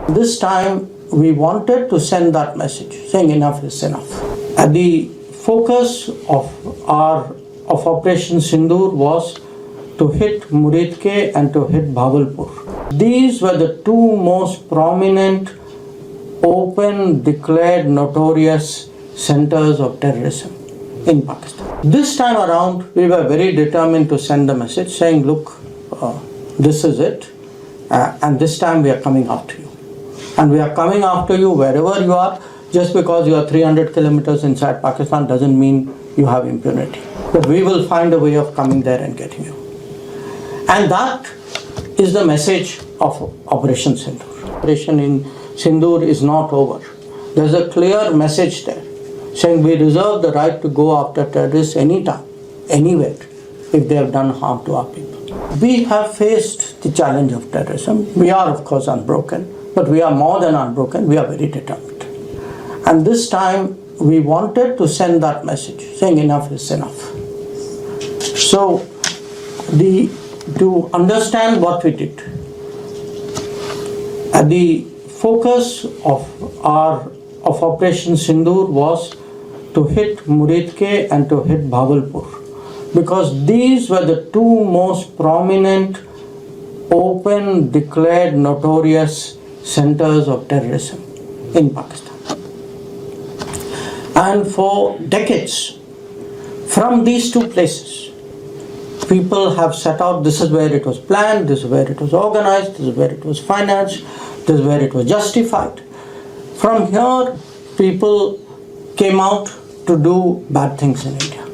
This time we wanted to send that message saying enough is enough. The focus of Operation Sindoor was to hit Muridke and to hit Bhagalpur. These were the two most prominent, open, declared, notorious centers of terrorism in Pakistan. This time around, we were very determined to send the message saying, look, this is it, and this time we are coming after you. And we are coming after you wherever you are. Just because you are 300 kilometers inside Pakistan doesn't mean you have impunity. But we will find a way of coming there and getting you. And that is the message of Operation Sindoor. Operation in Sindoor is not over. There's a clear message there saying we reserve the right to go after terrorists anytime, anywhere, if they have done harm to our people. We have faced the challenge of terrorism. We are, of course, unbroken, but we are more than unbroken. We are very determined. And this time, we wanted to send that message saying enough is enough. So, to understand what we did, the focus of Operation Sindoor was to hit Muridke and to hit Bhagalpur, because these were the two most prominent, open, declared, notorious centers of terrorism in Pakistan. And for decades, from these two places, people have set out, this is where it was planned, this is where it was organized, this is where it was financed, this is where it was justified. From here, people came out to do bad things in India.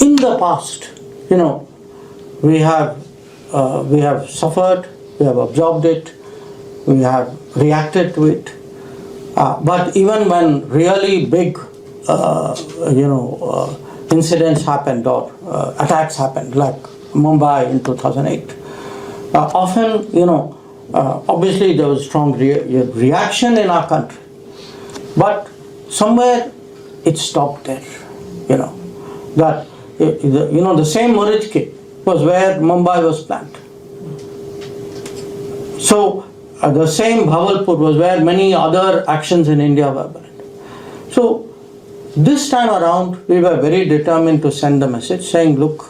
In the past, we have suffered, we have absorbed it, we have reacted to it. But even when really big, incidents happened or attacks happened, like Mumbai in 2008, often, obviously there was strong reaction in our country. But somewhere it stopped there, that, the same Muridke was where Mumbai was planned. So, the same Bhagalpur was where many other actions in India were planned. So, this time around, we were very determined to send the message saying, look,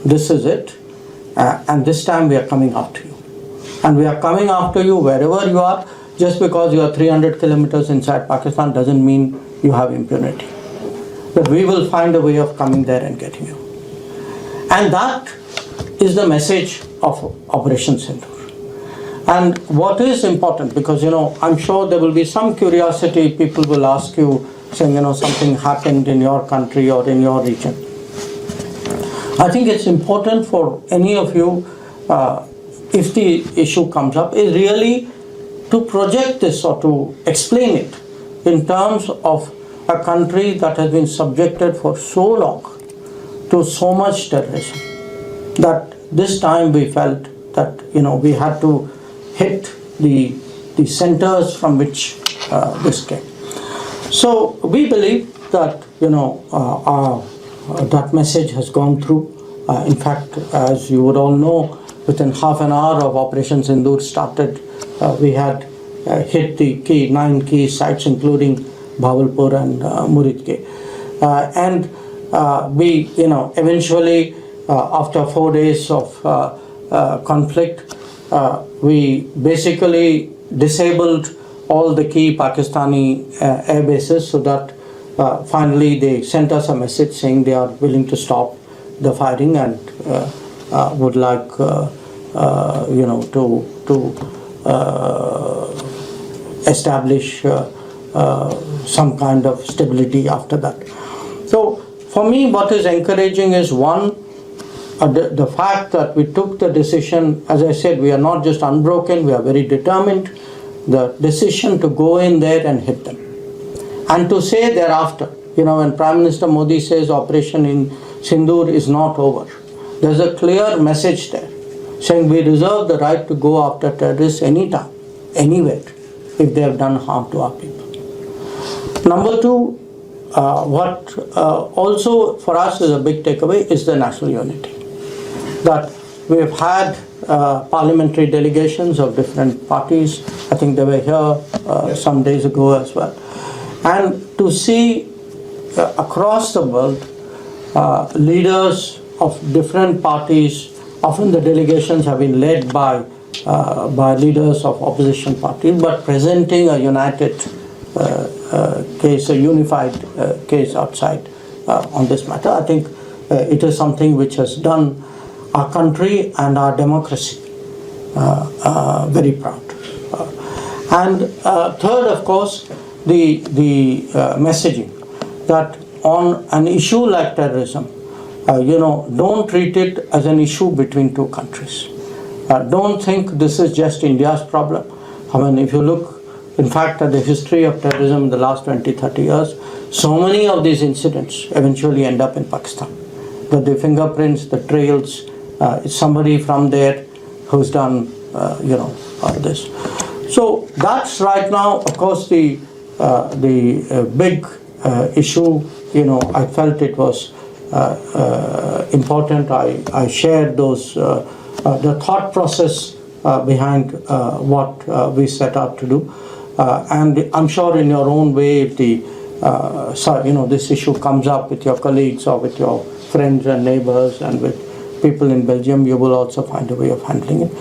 this is it, and this time we are coming after you. And we are coming after you wherever you are. Just because you are 300 kilometers inside Pakistan doesn't mean you have impunity. But we will find a way of coming there and getting you. And that is the message of Operation Sindoor. And what is important, because I'm sure there will be some curiosity, people will ask you, saying something happened in your country or in your region. I think it's important for any of you, if the issue comes up, is really to project this or to explain it in terms of a country that has been subjected for so long to so much terrorism, that this time we felt that we had to hit the centers from which this came. So we believe that that message has gone through. In fact, as you would all know, within half an hour of Operation Sindoor started, we had hit the 9 key sites, including Bhagalpur and Muridke. And we, eventually, after 4 days of conflict, we basically disabled all the key Pakistani air bases, so that finally they sent us a message saying they are willing to stop the firing and would like to establish some kind of stability after that. So for me, what is encouraging is, one, the fact that we took the decision. As I said, we are not just unbroken, we are very determined. The decision to go in there and hit them. And to say thereafter, when Prime Minister Modi says Operation in Sindoor is not over, there's a clear message there saying we reserve the right to go after terrorists anytime, anywhere, if they have done harm to our people. Number two, what also for us is a big takeaway is the national unity. That we have had parliamentary delegations of different parties. I think they were here some days ago as well. And to see across the world leaders of different parties, often the delegations have been led by leaders of opposition parties, but presenting a united case, a unified case outside on this matter. I think it is something which has done our country and our democracy very proud. And third, of course, the messaging that on an issue like terrorism, don't treat it as an issue between two countries. Don't think this is just India's problem. I mean, if you look, in fact, at the history of terrorism in the last 20-30 years, so many of these incidents eventually end up in Pakistan. But the fingerprints, the trails, it's somebody from there who's done, this. So that's right now, of course, the big issue. I felt it was important. I shared those the thought process behind what we set out to do, and I'm sure in your own way, if this issue comes up with your colleagues or with your friends and neighbors and with people in Belgium, you will also find a way of handling it.